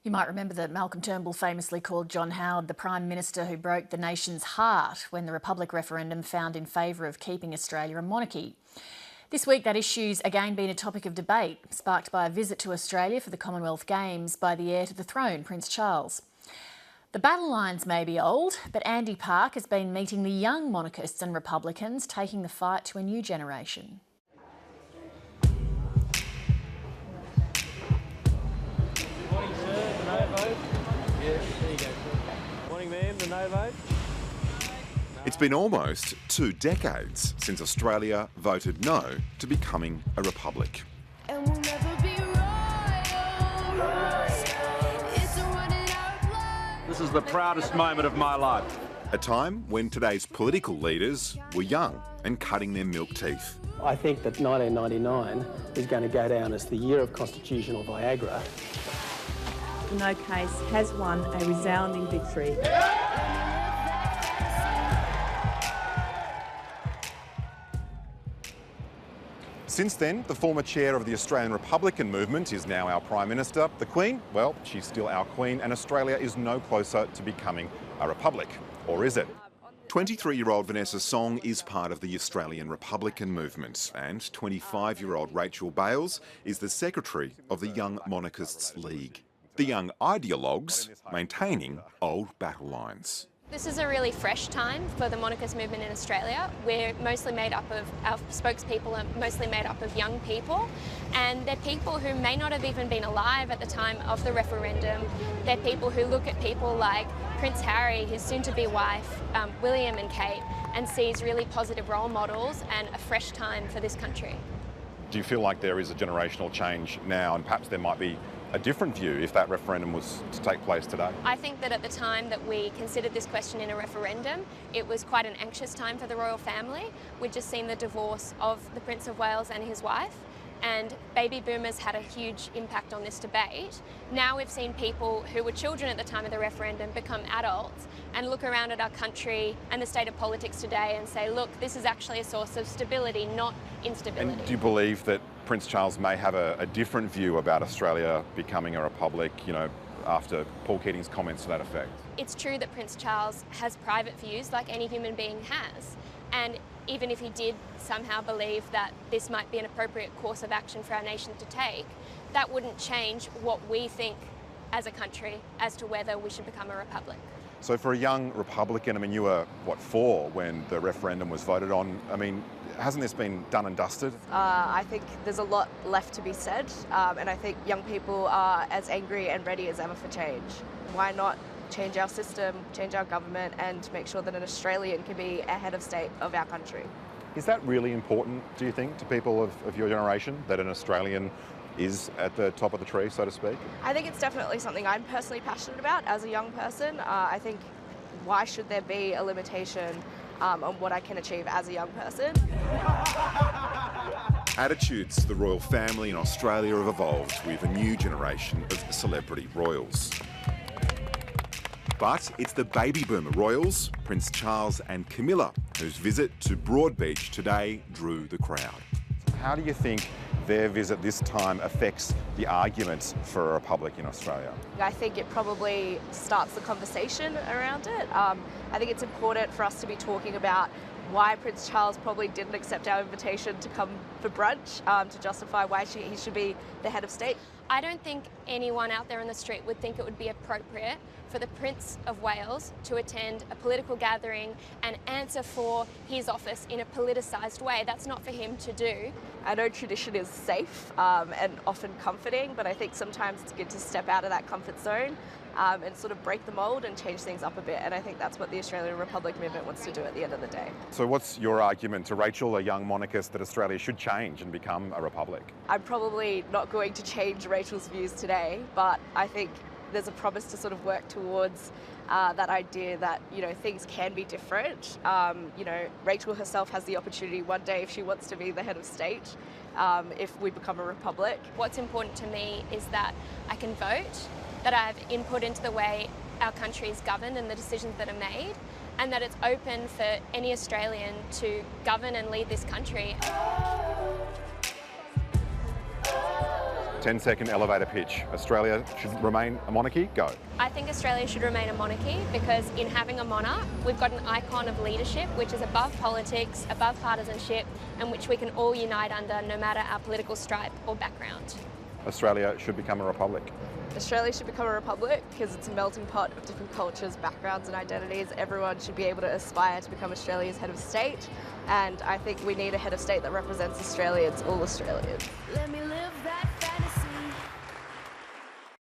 You might remember that Malcolm Turnbull famously called John Howard the Prime Minister who broke the nation's heart when the Republic referendum found in favour of keeping Australia a monarchy. This week that issue's again been a topic of debate, sparked by a visit to Australia for the Commonwealth Games by the heir to the throne, Prince Charles. The battle lines may be old, but Andy Park has been meeting the young monarchists and Republicans, taking the fight to a new generation. Morning, sir. The no vote? Yes, there you go. Morning, ma'am. The no vote? It's been almost 2 decades since Australia voted no to becoming a republic. And we'll never be royal. It's a running our blood. This is the proudest moment of my life. A time when today's political leaders were young and cutting their milk teeth. I think that 1999 is going to go down as the year of constitutional Viagra. The no case has won a resounding victory. Since then, the former chair of the Australian Republican movement is now our Prime Minister. The Queen, well, she's still our Queen, and Australia is no closer to becoming a republic. Or is it? 23-year-old Vanessa Song is part of the Australian Republican movement, and 25-year-old Rachel Bales is the secretary of the Young Monarchists League. The young ideologues maintaining old battle lines. This is a really fresh time for the monarchist movement in Australia. We're mostly made up of, our spokespeople are mostly made up of young people, and they're people who may not have even been alive at the time of the referendum. They're people who look at people like Prince Harry, his soon-to-be wife, William and Kate, and sees really positive role models and a fresh time for this country. Do you feel like there is a generational change now, and perhaps there might be a different view if that referendum was to take place today? I think that at the time that we considered this question in a referendum, it was quite an anxious time for the royal family. We'd just seen the divorce of the Prince of Wales and his wife, and baby boomers had a huge impact on this debate. Now we've seen people who were children at the time of the referendum become adults and look around at our country and the state of politics today and say, look, this is actually a source of stability, not instability. And do you believe that Prince Charles may have a different view about Australia becoming a republic, you know, after Paul Keating's comments to that effect? It's true that Prince Charles has private views like any human being has. And even if he did somehow believe that this might be an appropriate course of action for our nation to take, that wouldn't change what we think as a country as to whether we should become a republic. So for a young Republican, I mean, you were, what, 4 when the referendum was voted on? I mean, hasn't this been done and dusted? I think there's a lot left to be said, and I think young people are as angry and ready as ever for change. Why not change our system, change our government, and make sure that an Australian can be a head of state of our country? Is that really important, do you think, to people of your generation, that an Australian is at the top of the tree, so to speak? I think it's definitely something I'm personally passionate about as a young person. I think, why should there be a limitation on what I can achieve as a young person? Attitudes to the royal family in Australia have evolved with a new generation of celebrity royals. But it's the baby boomer royals, Prince Charles and Camilla, whose visit to Broadbeach today drew the crowd. How do you think their visit this time affects the arguments for a republic in Australia? I think it probably starts the conversation around it. I think it's important for us to be talking about why Prince Charles probably didn't accept our invitation to come for brunch, to justify why he should be the head of state. I don't think anyone out there on the street would think it would be appropriate for the Prince of Wales to attend a political gathering and answer for his office in a politicised way. That's not for him to do. I know tradition is safe and often comforting, but I think sometimes it's good to step out of that comfort zone and sort of break the mould and change things up a bit. And I think that's what the Australian Republic movement wants to do at the end of the day. So what's your argument to Rachel, a young monarchist, that Australia should change and become a republic? I'm probably not going to change Rachel's views today, but I think there's a promise to sort of work towards that idea that, you know, things can be different. You know, Rachel herself has the opportunity one day, if she wants to be the head of state, if we become a republic. What's important to me is that I can vote, that I have input into the way our country is governed and the decisions that are made, and that it's open for any Australian to govern and lead this country. 10-second elevator pitch. Australia should remain a monarchy? Go. I think Australia should remain a monarchy because in having a monarch, we've got an icon of leadership which is above politics, above partisanship, and which we can all unite under no matter our political stripe or background. Australia should become a republic. Australia should become a republic because it's a melting pot of different cultures, backgrounds and identities. Everyone should be able to aspire to become Australia's head of state, and I think we need a head of state that represents Australians, all Australians. Let me live